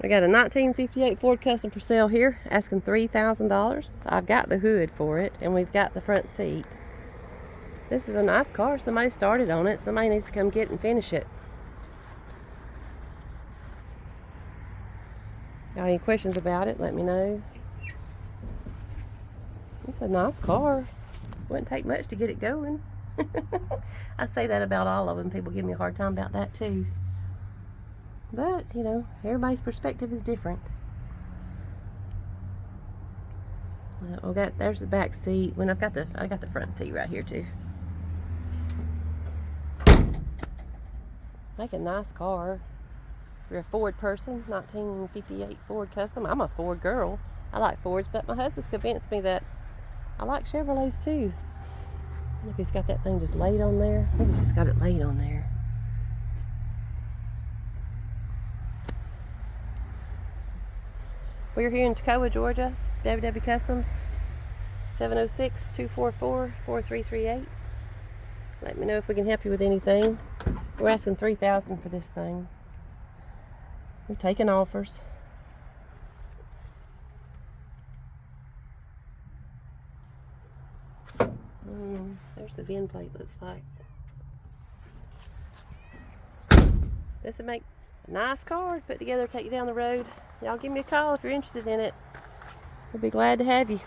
We got a 1958 Ford Custom for sale here, asking $3,000. I've got the hood for it, and we've got the front seat. This is a nice car. Somebody started on it. Somebody needs to come get it and finish it. Got any questions about it, let me know. It's a nice car. Wouldn't take much to get it going. I say that about all of them. People give me a hard time about that too. But, you know, everybody's perspective is different. There's the back seat. I got the front seat right here too. Make a nice car. If you're a Ford person, 1958 Ford Custom. I'm a Ford girl. I like Fords, but my husband's convinced me that I like Chevrolets too. Look, he's got that thing just laid on there. I think he's just got it laid on there. We're here in Toccoa, Georgia. WW Kustomz. 706-244-4338. Let me know if we can help you with anything. We're asking $3,000 for this thing. We're taking offers. There's the VIN plate, looks like. This would make a nice car to put together, take you down the road. Y'all give me a call if you're interested in it. We'll be glad to have you.